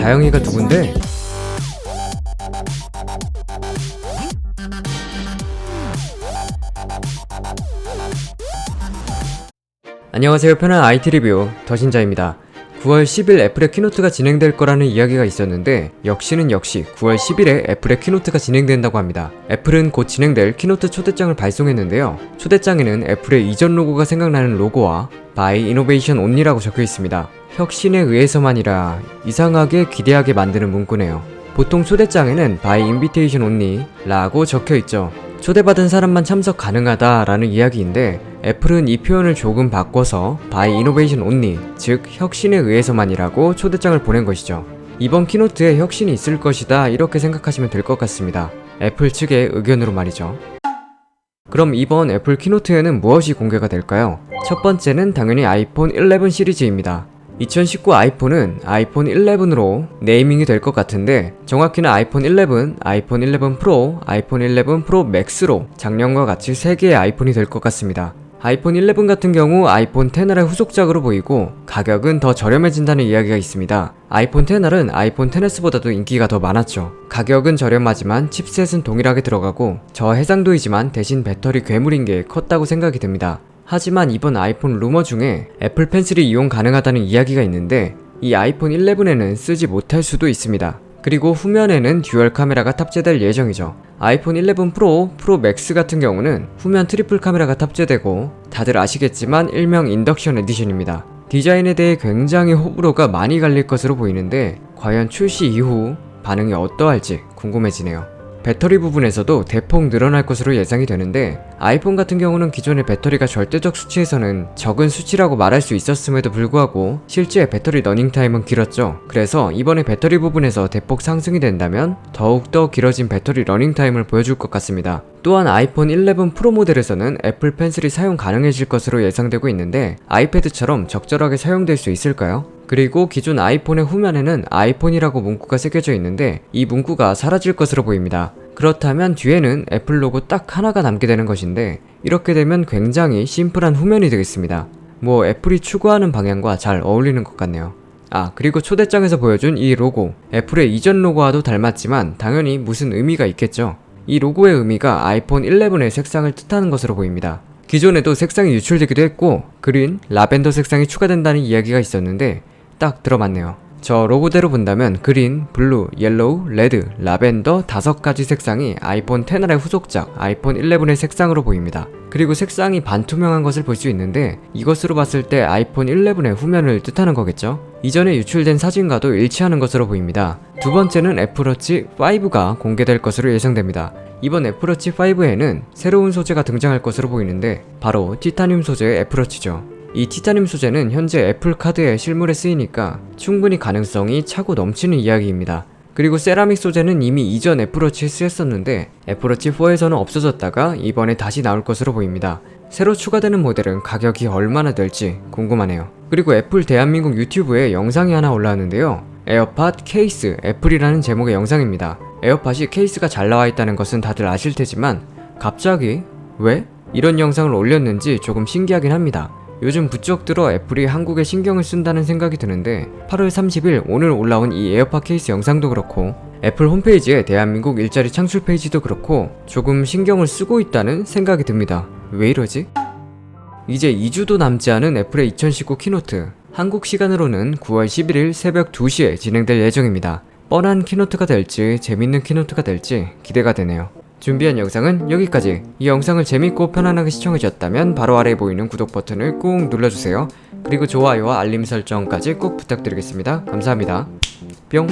자영이가 누군데? 안녕하세요. 편한 IT 리뷰 더신자입니다. 9월 10일 애플의 키노트가 진행될 거라는 이야기가 있었는데 역시는 역시 9월 10일에 애플의 키노트가 진행된다고 합니다. 애플은 곧 진행될 키노트 초대장을 발송했는데요. 초대장에는 애플의 이전 로고가 생각나는 로고와 By Innovation Only라고 적혀 있습니다. 혁신에 의해서만이라 이상하게 기대하게 만드는 문구네요. 보통 초대장에는 By Invitation Only 라고 적혀 있죠. 초대받은 사람만 참석 가능하다 라는 이야기인데 애플은 이 표현을 조금 바꿔서 By Innovation Only, 즉 혁신에 의해서만이라고 초대장을 보낸 것이죠. 이번 키노트에 혁신이 있을 것이다 이렇게 생각하시면 될 것 같습니다. 애플 측의 의견으로 말이죠. 그럼 이번 애플 키노트에는 무엇이 공개가 될까요? 첫 번째는 당연히 아이폰 11 시리즈입니다. 2019 아이폰은 아이폰 11으로 네이밍이 될 것 같은데 정확히는 아이폰 11, 아이폰 11 프로, 아이폰 11 프로 맥스로 작년과 같이 3개의 아이폰이 될 것 같습니다. 아이폰 11 같은 경우 아이폰 XR의 후속작으로 보이고 가격은 더 저렴해진다는 이야기가 있습니다. 아이폰 XR은 아이폰 XS보다도 인기가 더 많았죠. 가격은 저렴하지만 칩셋은 동일하게 들어가고 저해상도이지만 대신 배터리 괴물인 게 컸다고 생각이 듭니다. 하지만 이번 아이폰 루머 중에 애플 펜슬이 이용 가능하다는 이야기가 있는데 이 아이폰 11에는 쓰지 못할 수도 있습니다. 그리고 후면에는 듀얼 카메라가 탑재될 예정이죠. 아이폰 11 프로, 프로 맥스 같은 경우는 후면 트리플 카메라가 탑재되고 다들 아시겠지만 일명 인덕션 에디션입니다. 디자인에 대해 굉장히 호불호가 많이 갈릴 것으로 보이는데 과연 출시 이후 반응이 어떠할지 궁금해지네요. 배터리 부분에서도 대폭 늘어날 것으로 예상이 되는데 아이폰 같은 경우는 기존의 배터리가 절대적 수치에서는 적은 수치라고 말할 수 있었음에도 불구하고 실제 배터리 러닝타임은 길었죠. 그래서 이번에 배터리 부분에서 대폭 상승이 된다면 더욱더 길어진 배터리 러닝타임을 보여줄 것 같습니다. 또한 아이폰 11 프로 모델에서는 애플 펜슬이 사용 가능해질 것으로 예상되고 있는데 아이패드처럼 적절하게 사용될 수 있을까요? 그리고 기존 아이폰의 후면에는 아이폰이라고 문구가 새겨져 있는데 이 문구가 사라질 것으로 보입니다. 그렇다면 뒤에는 애플 로고 딱 하나가 남게 되는 것인데 이렇게 되면 굉장히 심플한 후면이 되겠습니다. 뭐 애플이 추구하는 방향과 잘 어울리는 것 같네요. 그리고 초대장에서 보여준 이 로고, 애플의 이전 로고와도 닮았지만 당연히 무슨 의미가 있겠죠. 이 로고의 의미가 아이폰 11의 색상을 뜻하는 것으로 보입니다. 기존에도 색상이 유출되기도 했고 그린, 라벤더 색상이 추가된다는 이야기가 있었는데 딱 들어맞네요. 저 로고대로 본다면 그린, 블루, 옐로우, 레드, 라벤더 5가지 색상이 아이폰 XR의 후속작 아이폰 11의 색상으로 보입니다. 그리고 색상이 반투명한 것을 볼 수 있는데 이것으로 봤을 때 아이폰 11의 후면을 뜻하는 거겠죠? 이전에 유출된 사진과도 일치하는 것으로 보입니다. 두 번째는 애플워치 5가 공개될 것으로 예상됩니다. 이번 애플워치 5에는 새로운 소재가 등장할 것으로 보이는데 바로 티타늄 소재의 애플워치죠. 이 티타늄 소재는 현재 애플카드의 실물에 쓰이니까 충분히 가능성이 차고 넘치는 이야기입니다. 그리고 세라믹 소재는 이미 이전 애플워치에 쓰였었는데 애플워치 4에서는 없어졌다가 이번에 다시 나올 것으로 보입니다. 새로 추가되는 모델은 가격이 얼마나 될지 궁금하네요. 그리고 애플 대한민국 유튜브에 영상이 하나 올라왔는데요. 에어팟 케이스 애플이라는 제목의 영상입니다. 에어팟이 케이스가 잘 나와 있다는 것은 다들 아실 테지만 갑자기 왜 이런 영상을 올렸는지 조금 신기하긴 합니다. 요즘 부쩍 들어 애플이 한국에 신경을 쓴다는 생각이 드는데 8월 30일 오늘 올라온 이 에어팟 케이스 영상도 그렇고 애플 홈페이지에 대한민국 일자리 창출 페이지도 그렇고 조금 신경을 쓰고 있다는 생각이 듭니다. 왜 이러지? 이제 2주도 남지 않은 애플의 2019 키노트, 한국 시간으로는 9월 11일 새벽 2시에 진행될 예정입니다. 뻔한 키노트가 될지 재밌는 키노트가 될지 기대가 되네요. 준비한 영상은 여기까지. 이 영상을 재밌고 편안하게 시청해주셨다면 바로 아래에 보이는 구독 버튼을 꾹 눌러주세요. 그리고 좋아요와 알림 설정까지 꼭 부탁드리겠습니다. 감사합니다. 뿅.